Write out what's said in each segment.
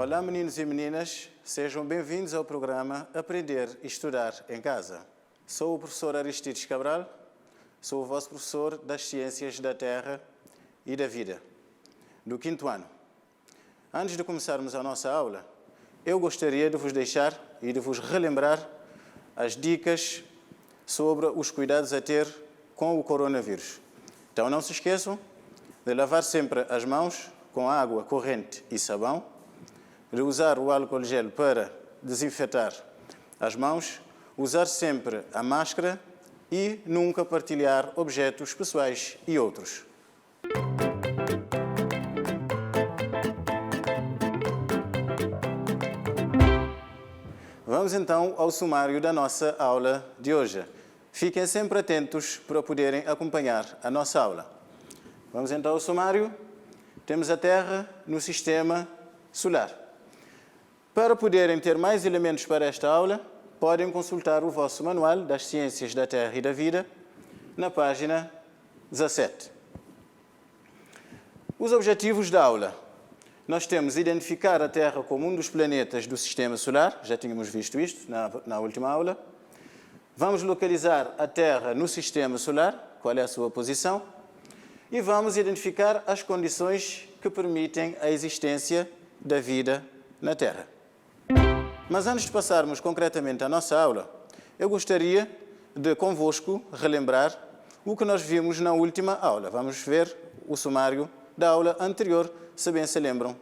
Olá, meninos e meninas, sejam bem-vindos ao programa Aprender e Estudar em Casa. Sou o professor Aristides Cabral, sou o vosso professor das Ciências da Terra e da Vida, do 5º ano. Antes de começarmos a nossa aula, eu gostaria de vos deixar e de vos relembrar as dicas sobre os cuidados a ter com o coronavírus. Então não se esqueçam de lavar sempre as mãos com água corrente e sabão, de usar o álcool gel para desinfetar as mãos, usar sempre a máscara e nunca partilhar objetos pessoais e outros. Vamos então ao sumário da nossa aula de hoje. Fiquem sempre atentos para poderem acompanhar a nossa aula. Vamos então ao sumário. Temos a Terra no Sistema Solar. Para poderem ter mais elementos para esta aula, podem consultar o vosso Manual das Ciências da Terra e da Vida, na página 17. Os objetivos da aula. Nós temos identificar a Terra como um dos planetas do Sistema Solar, já tínhamos visto isto na última aula. Vamos localizar a Terra no Sistema Solar, qual é a sua posição, e vamos identificar as condições que permitem a existência da vida na Terra. Mas antes de passarmos concretamente à nossa aula, eu gostaria de convosco relembrar o que nós vimos na última aula. Vamos ver o sumário da aula anterior, se bem se lembram.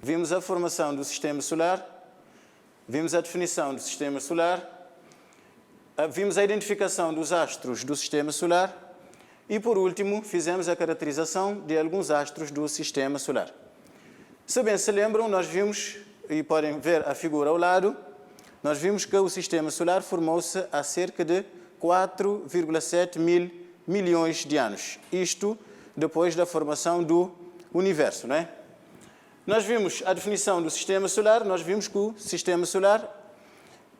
Vimos a formação do Sistema Solar, vimos a definição do Sistema Solar, vimos a identificação dos astros do Sistema Solar e, por último, fizemos a caracterização de alguns astros do Sistema Solar. Se bem se lembram, nós vimos, e podem ver a figura ao lado, nós vimos que o Sistema Solar formou-se há cerca de 4,7 mil milhões de anos. Isto depois da formação do Universo, não é? Nós vimos a definição do Sistema Solar, nós vimos que o Sistema Solar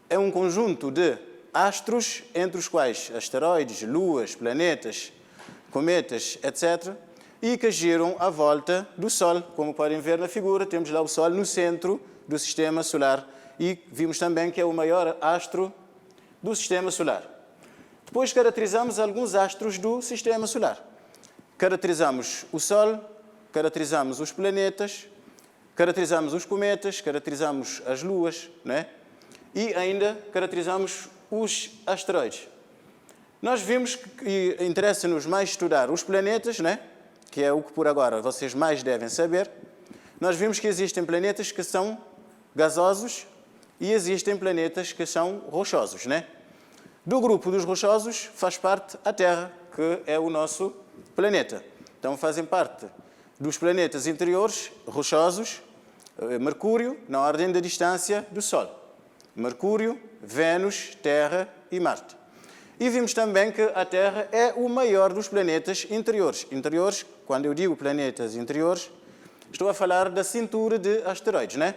é um conjunto de astros, entre os quais asteroides, luas, planetas, cometas, etc., e que giram à volta do Sol. Como podem ver na figura, temos lá o Sol no centro do Sistema Solar e vimos também que é o maior astro do Sistema Solar. Depois caracterizamos alguns astros do Sistema Solar. Caracterizamos o Sol, caracterizamos os planetas, caracterizamos os cometas, caracterizamos as luas, né? E ainda caracterizamos os asteroides. Nós vimos que interessa-nos mais estudar os planetas, né? Que é o que por agora vocês mais devem saber. Nós vimos que existem planetas que são gasosos e existem planetas que são rochosos, né? Do grupo dos rochosos faz parte a Terra, que é o nosso planeta. Então fazem parte dos planetas interiores rochosos, Mercúrio, na ordem da distância do Sol. Mercúrio, Vênus, Terra e Marte. E vimos também que a Terra é o maior dos planetas interiores. Interiores, quando eu digo planetas interiores, estou a falar da cintura de asteroides, né?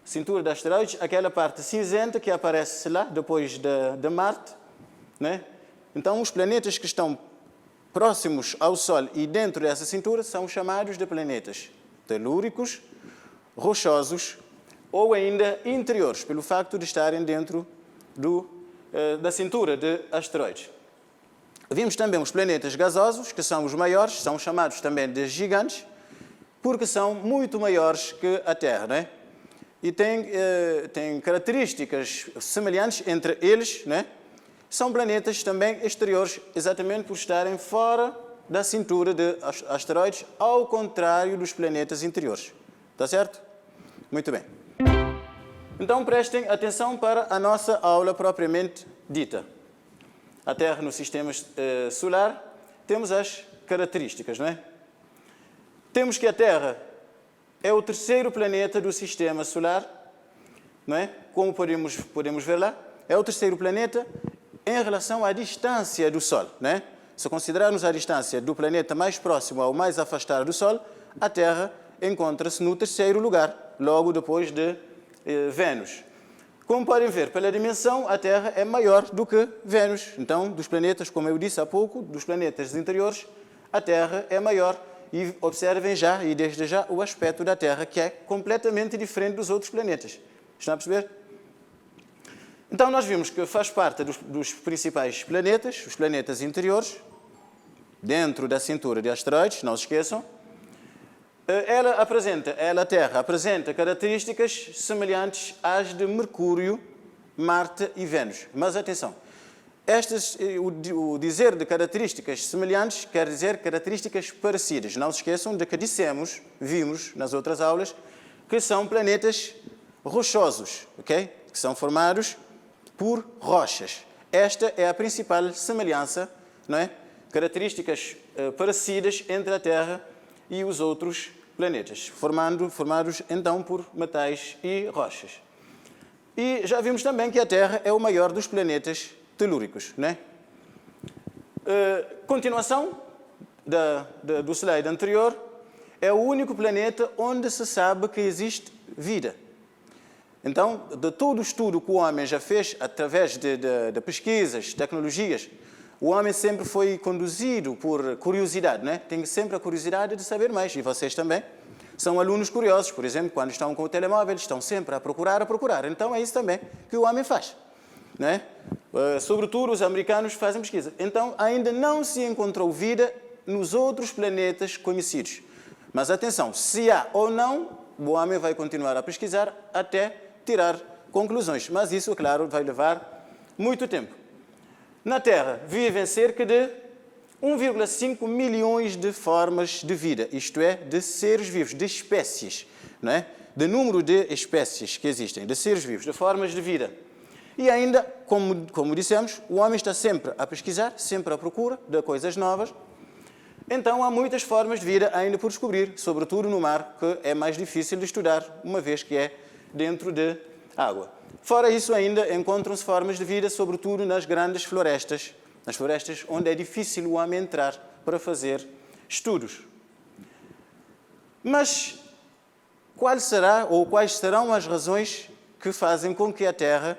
Cintura de asteroides, aquela parte cinzenta que aparece lá depois de Marte, né? Então os planetas que estão próximos ao Sol e dentro dessa cintura são chamados de planetas telúricos, rochosos ou ainda interiores, pelo facto de estarem dentro da cintura de asteroides. Vimos também os planetas gasosos, que são os maiores, são chamados também de gigantes, porque são muito maiores que a Terra, né? E têm características semelhantes entre eles, né? São planetas também exteriores, exatamente por estarem fora da cintura de asteroides, ao contrário dos planetas interiores. Está certo? Muito bem. Então prestem atenção para a nossa aula propriamente dita. A Terra no Sistema Solar, temos as características, não é? Temos que a Terra é o terceiro planeta do Sistema Solar, não é? Como podemos ver lá, é o terceiro planeta em relação à distância do Sol, né? Se considerarmos a distância do planeta mais próximo ao mais afastado do Sol, a Terra encontra-se no terceiro lugar, logo depois de Vênus. Como podem ver, pela dimensão, a Terra é maior do que Vênus. Então, dos planetas, como eu disse há pouco, dos planetas interiores, a Terra é maior e observem já, e desde já, o aspecto da Terra, que é completamente diferente dos outros planetas. Estão a perceber? Então, nós vimos que faz parte dos principais planetas, os planetas interiores, dentro da cintura de asteroides, não se esqueçam. A Terra apresenta características semelhantes às de Mercúrio, Marte e Vênus. Mas atenção, o dizer de características semelhantes quer dizer características parecidas. Não se esqueçam de que vimos nas outras aulas, que são planetas rochosos, ok? Que são formados por rochas. Esta é a principal semelhança, não é? Características parecidas entre a Terra e os outros planetas, formados então por metais e rochas. E já vimos também que a Terra é o maior dos planetas telúricos, né? Continuação do slide anterior, é o único planeta onde se sabe que existe vida. Então, de todo o estudo que o homem já fez, através de pesquisas, tecnologias, o homem sempre foi conduzido por curiosidade, né? Tem sempre a curiosidade de saber mais, e vocês também são alunos curiosos. Por exemplo, quando estão com o telemóvel, estão sempre a procurar. Então, é isso também que o homem faz, né? Sobretudo, os americanos fazem pesquisa. Então, ainda não se encontrou vida nos outros planetas conhecidos. Mas, atenção, se há ou não, o homem vai continuar a pesquisar até tirar conclusões. Mas isso, claro, vai levar muito tempo. Na Terra vivem cerca de 1,5 milhões de formas de vida, isto é, de seres vivos, de espécies, não é? De número de espécies que existem, de seres vivos, de formas de vida. E ainda, como dissemos, o homem está sempre a pesquisar, sempre à procura de coisas novas. Então, há muitas formas de vida ainda por descobrir, sobretudo no mar, que é mais difícil de estudar, uma vez que é dentro de água. Fora isso, ainda encontram-se formas de vida, sobretudo nas grandes florestas, nas florestas onde é difícil o homem entrar para fazer estudos. Mas quais serão as razões que fazem com que a Terra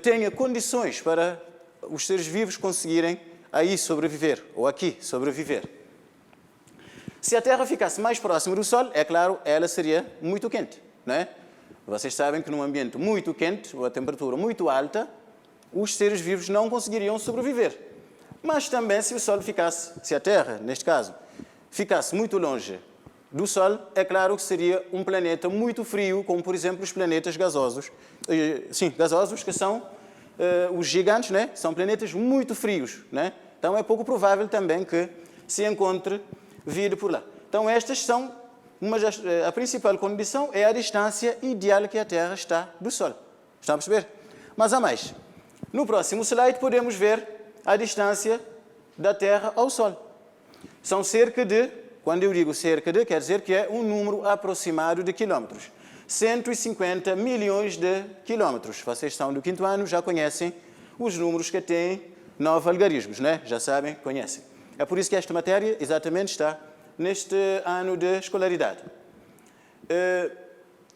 tenha condições para os seres vivos conseguirem aí sobreviver, ou aqui sobreviver? Se a Terra ficasse mais próxima do Sol, é claro, ela seria muito quente, não é? Vocês sabem que num ambiente muito quente, ou a temperatura muito alta, os seres vivos não conseguiriam sobreviver. Mas também se a Terra, neste caso, ficasse muito longe do Sol, é claro que seria um planeta muito frio, como por exemplo os planetas gasosos. Gasosos que são os gigantes, né? São planetas muito frios, né? Então é pouco provável também que se encontre vida por lá. Então estas são a principal condição é a distância ideal que a Terra está do Sol. Estão a perceber? Mas há mais. No próximo slide podemos ver a distância da Terra ao Sol. São cerca de, quando eu digo cerca de, quer dizer que é um número aproximado de quilómetros. 150 milhões de quilómetros. Vocês são do quinto ano, já conhecem os números que têm 9 algarismos, né? Já sabem, conhecem. É por isso que esta matéria exatamente está neste ano de escolaridade.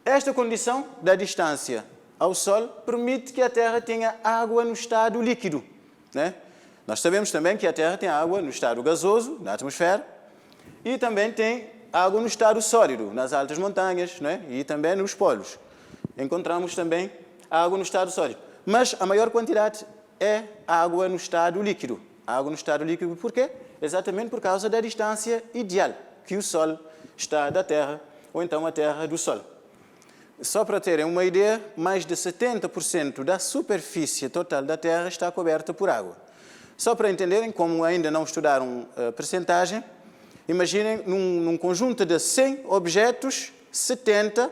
Esta condição da distância ao Sol permite que a Terra tenha água no estado líquido, né? Nós sabemos também que a Terra tem água no estado gasoso, na atmosfera, e também tem água no estado sólido, nas altas montanhas, né? E também nos polos. Encontramos também água no estado sólido. Mas a maior quantidade é água no estado líquido. Água no estado líquido por quê? Exatamente por causa da distância ideal que o Sol está da Terra, ou então a Terra do Sol. Só para terem uma ideia, mais de 70% da superfície total da Terra está coberta por água. Só para entenderem, como ainda não estudaram a percentagem, imaginem num conjunto de 100 objetos, 70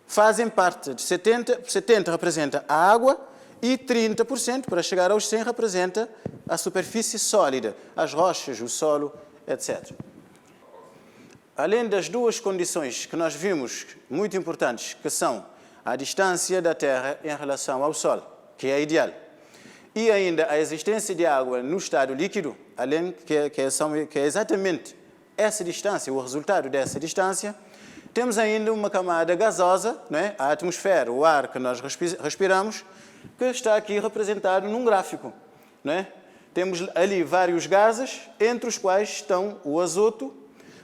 fazem parte de 70 representa a água e 30%, para chegar aos 100, representa a superfície sólida, as rochas, o solo, etc. Além das duas condições que nós vimos, muito importantes, que são a distância da Terra em relação ao Sol, que é ideal, e ainda a existência de água no estado líquido, além que é exatamente essa distância, o resultado dessa distância, temos ainda uma camada gasosa, né? A atmosfera, o ar que nós respiramos, que está aqui representado num gráfico, né? Temos ali vários gases, entre os quais estão o azoto,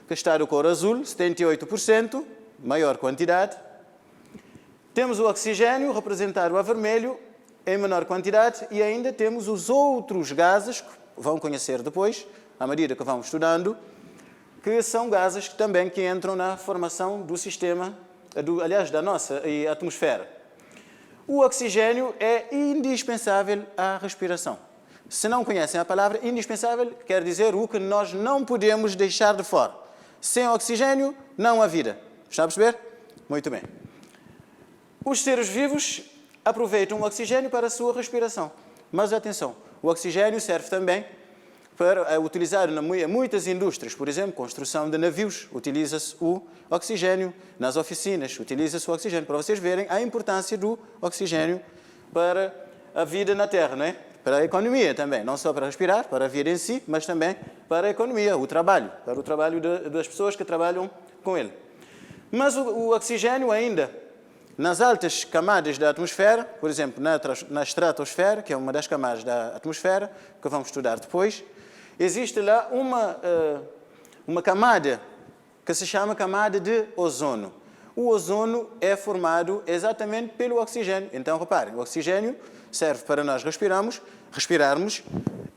que está de cor azul, 78%, maior quantidade. Temos o oxigênio, representado a vermelho, em menor quantidade, e ainda temos os outros gases, que vão conhecer depois, à medida que vamos estudando, que são gases que entram na formação do sistema, da nossa atmosfera. O oxigênio é indispensável à respiração. Se não conhecem a palavra indispensável, quer dizer o que nós não podemos deixar de fora. Sem oxigênio, não há vida. Está a perceber? Muito bem. Os seres vivos aproveitam o oxigênio para a sua respiração. Mas atenção, o oxigênio serve também para utilizar em muitas indústrias, por exemplo, construção de navios, utiliza-se o oxigênio, nas oficinas utiliza-se o oxigênio, para vocês verem a importância do oxigênio para a vida na Terra, não é? Para a economia também, não só para respirar, para a vida em si, mas também para a economia, o trabalho, para o trabalho das pessoas que trabalham com ele. Mas o oxigênio ainda, nas altas camadas da atmosfera, por exemplo, na estratosfera, que é uma das camadas da atmosfera, que vamos estudar depois, existe lá uma camada que se chama camada de ozono. O ozono é formado exatamente pelo oxigênio. Então, reparem, o oxigênio serve para nós respirarmos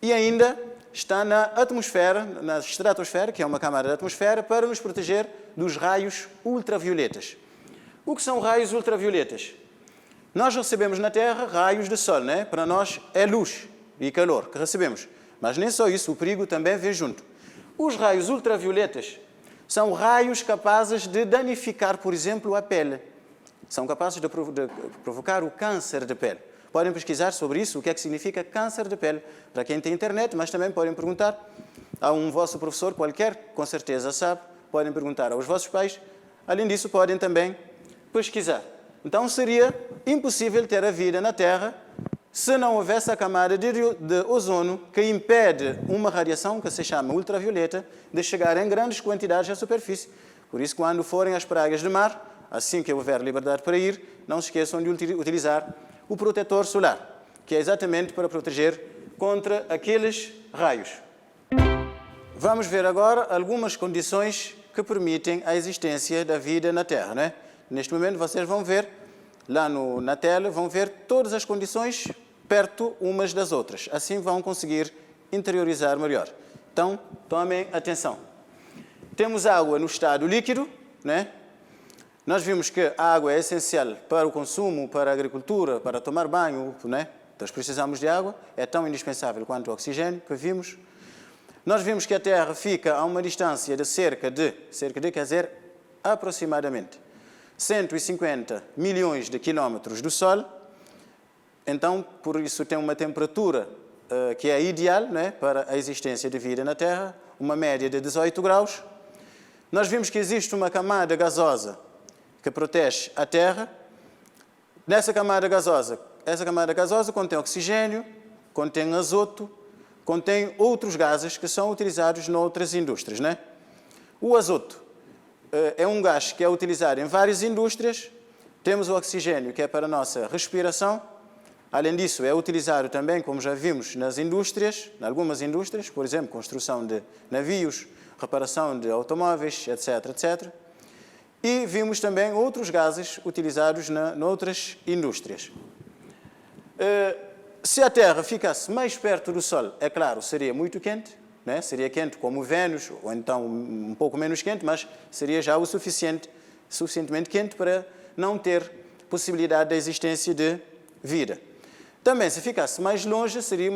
e ainda está na atmosfera, na estratosfera, que é uma camada da atmosfera, para nos proteger dos raios ultravioletas. O que são raios ultravioletas? Nós recebemos na Terra raios de sol, né? Para nós é luz e calor que recebemos. Mas nem só isso, o perigo também vem junto. Os raios ultravioletas são raios capazes de danificar, por exemplo, a pele. São capazes de provocar o câncer de pele. Podem pesquisar sobre isso, o que é que significa câncer de pele. Para quem tem internet, mas também podem perguntar a um vosso professor qualquer, com certeza sabe. Podem perguntar aos vossos pais. Além disso, podem também pesquisar. Então, seria impossível ter a vida na Terra se não houvesse a camada de ozono que impede uma radiação que se chama ultravioleta de chegar em grandes quantidades à superfície. Por isso, quando forem às praias de mar, assim que houver liberdade para ir, não se esqueçam de utilizar o protetor solar, que é exatamente para proteger contra aqueles raios. Vamos ver agora algumas condições que permitem a existência da vida na Terra, né? Neste momento, vocês vão ver, lá na tela, vão ver todas as condições perto umas das outras. Assim vão conseguir interiorizar melhor. Então, tomem atenção. Temos água no estado líquido, né? Nós vimos que a água é essencial para o consumo, para a agricultura, para tomar banho, né? Nós precisamos de água, é tão indispensável quanto o oxigênio que vimos. Nós vimos que a Terra fica a uma distância de cerca de, quer dizer, aproximadamente 150 milhões de quilómetros do Sol. Então, por isso tem uma temperatura que é ideal, né, para a existência de vida na Terra, uma média de 18 graus. Nós vimos que existe uma camada gasosa que protege a Terra. Essa camada gasosa contém oxigênio, contém azoto, contém outros gases que são utilizados noutras indústrias, né? O azoto é um gás que é utilizado em várias indústrias. Temos o oxigênio, que é para a nossa respiração. Além disso, é utilizado também, como já vimos, nas indústrias, em algumas indústrias, por exemplo, construção de navios, reparação de automóveis, etc., etc. E vimos também outros gases utilizados noutras indústrias. Se a Terra ficasse mais perto do Sol, é claro, seria muito quente, né? Seria quente como Vênus, ou então um pouco menos quente, mas seria já o suficientemente quente para não ter possibilidade da existência de vida. Também, se ficasse mais longe, seria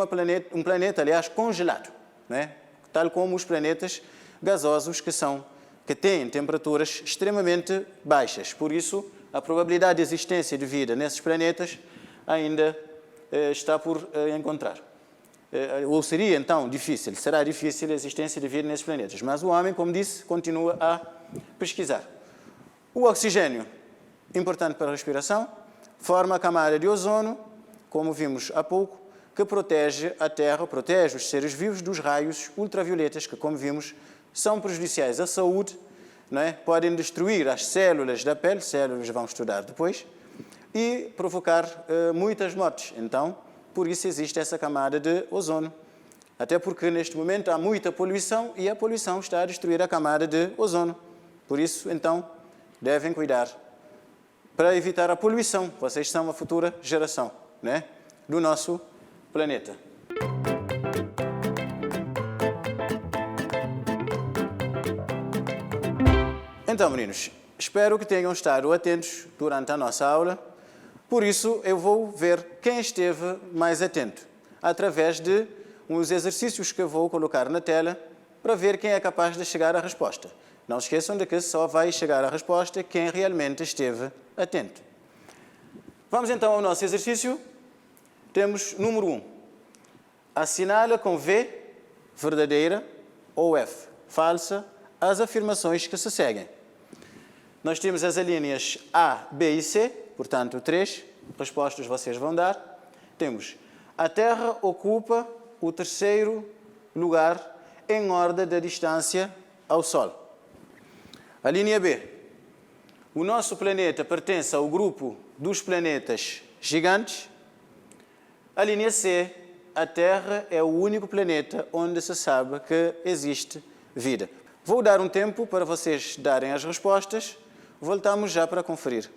um planeta, aliás, congelado, né? Tal como os planetas gasosos que têm temperaturas extremamente baixas. Por isso, a probabilidade de existência de vida nesses planetas ainda está por encontrar. Ou seria, então, será difícil a existência de vida nesses planetas. Mas o homem, como disse, continua a pesquisar. O oxigênio, importante para a respiração, forma a camada de ozono, como vimos há pouco, que protege a Terra, protege os seres vivos dos raios ultravioletas, que, como vimos, são prejudiciais à saúde, não é? Podem destruir as células da pele, células vamos estudar depois, e provocar muitas mortes. Então, por isso existe essa camada de ozono, Até porque, neste momento, há muita poluição e a poluição está a destruir a camada de ozono. Por isso, então, devem cuidar. Para evitar a poluição, vocês são a futura geração, né, do nosso planeta. Então, meninos, espero que tenham estado atentos durante a nossa aula. Por isso, eu vou ver quem esteve mais atento, através de uns exercícios que eu vou colocar na tela, para ver quem é capaz de chegar à resposta. Não se esqueçam de que só vai chegar à resposta quem realmente esteve atento. Vamos então ao nosso exercício. Temos número 1. Assinala com V, verdadeira, ou F, falsa, as afirmações que se seguem. Nós temos as alíneas A, B e C, portanto 3 respostas vocês vão dar. Temos: a Terra ocupa o terceiro lugar em ordem da distância ao Sol. A linha B: o nosso planeta pertence ao grupo dos planetas gigantes. A linha C: a Terra é o único planeta onde se sabe que existe vida. Vou dar um tempo para vocês darem as respostas. Voltamos já para conferir.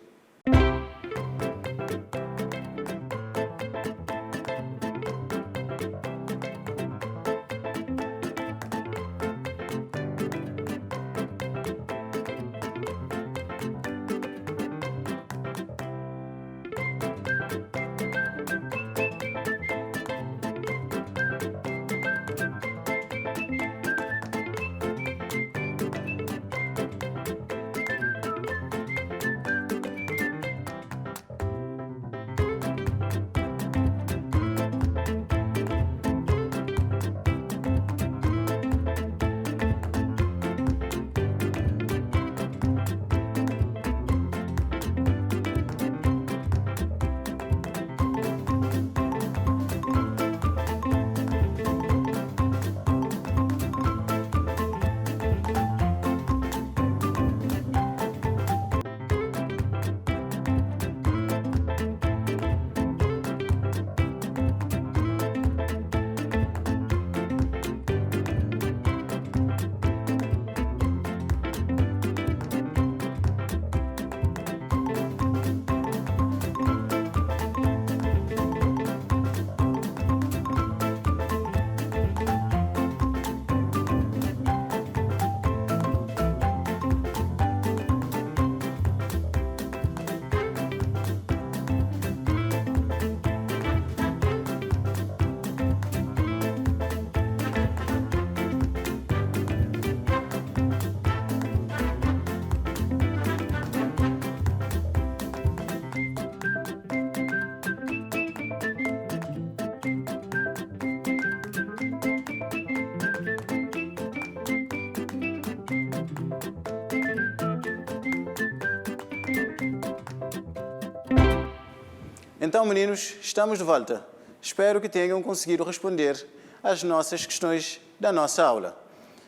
Então, meninos, estamos de volta. Espero que tenham conseguido responder às nossas questões da nossa aula.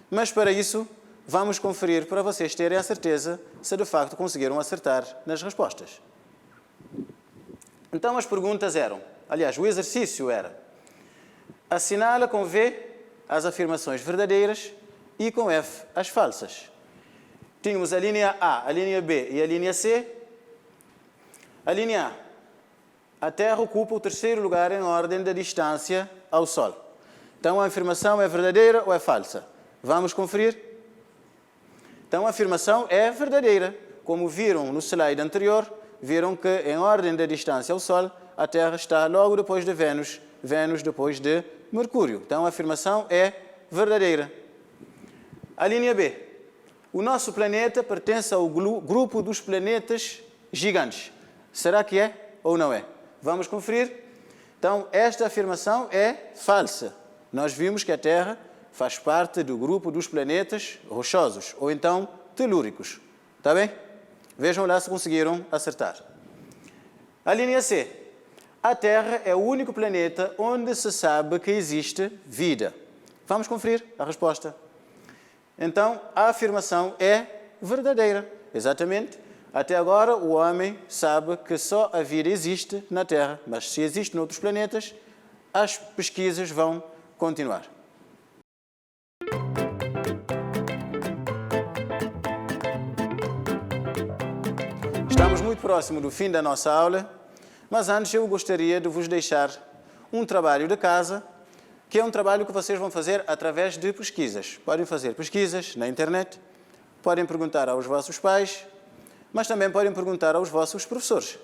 Mas, para isso, vamos conferir para vocês terem a certeza se de facto conseguiram acertar nas respostas. Então, as perguntas eram, aliás, o exercício era: assinala com V as afirmações verdadeiras e com F as falsas. Tínhamos a linha A, a linha B e a linha C. A linha A Terra ocupa o terceiro lugar em ordem da distância ao Sol. Então, a afirmação é verdadeira ou é falsa? Vamos conferir? Então, a afirmação é verdadeira. Como viram no slide anterior, viram que, em ordem da distância ao Sol, a Terra está logo depois de Vênus, Vênus depois de Mercúrio. Então, a afirmação é verdadeira. A linha B. O nosso planeta pertence ao grupo dos planetas gigantes. Será que é ou não é? Vamos conferir? Então, esta afirmação é falsa. Nós vimos que a Terra faz parte do grupo dos planetas rochosos, ou então telúricos. Está bem? Vejam lá se conseguiram acertar. A linha C. A Terra é o único planeta onde se sabe que existe vida. Vamos conferir a resposta. Então, a afirmação é verdadeira. Exatamente. Até agora, o homem sabe que só a vida existe na Terra, mas se existe noutros planetas, as pesquisas vão continuar. Estamos muito próximo do fim da nossa aula, mas antes eu gostaria de vos deixar um trabalho de casa, que é um trabalho que vocês vão fazer através de pesquisas. Podem fazer pesquisas na internet, podem perguntar aos vossos pais, mas também podem perguntar aos vossos professores.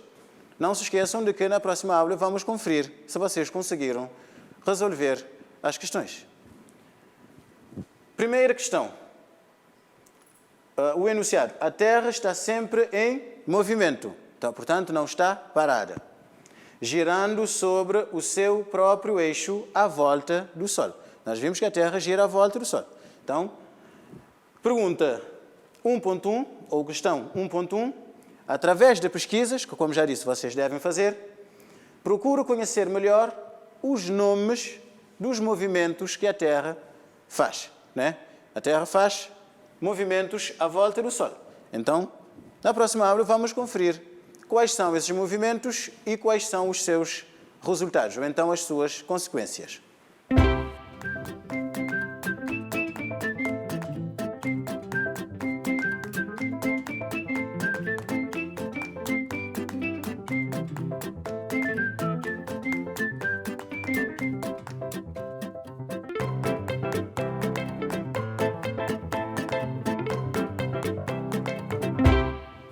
Não se esqueçam de que na próxima aula vamos conferir se vocês conseguiram resolver as questões. Primeira questão. O enunciado. A Terra está sempre em movimento. Então, portanto, não está parada. Girando sobre o seu próprio eixo à volta do Sol. Nós vimos que a Terra gira à volta do Sol. Então, pergunta 1.1, ou questão 1.1, através de pesquisas, que como já disse vocês devem fazer, procuro conhecer melhor os nomes dos movimentos que a Terra faz. Né? A Terra faz movimentos à volta do Sol. Então, na próxima aula vamos conferir quais são esses movimentos e quais são os seus resultados, ou então as suas consequências.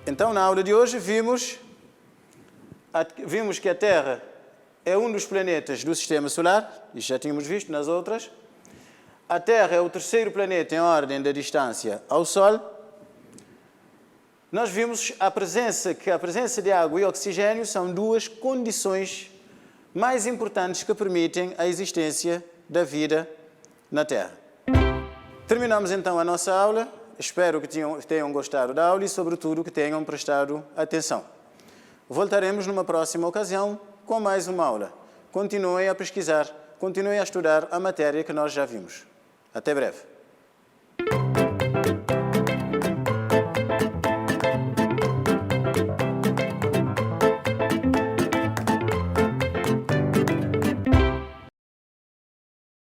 Então, na aula de hoje, vimos que a Terra é um dos planetas do Sistema Solar, isso já tínhamos visto nas outras. A Terra é o terceiro planeta em ordem da distância ao Sol. Nós vimos que a presença de água e oxigênio são duas condições mais importantes que permitem a existência da vida na Terra. Terminamos então a nossa aula. Espero que tenham gostado da aula e, sobretudo, que tenham prestado atenção. Voltaremos numa próxima ocasião com mais uma aula. Continuem a pesquisar, continuem a estudar a matéria que nós já vimos. Até breve.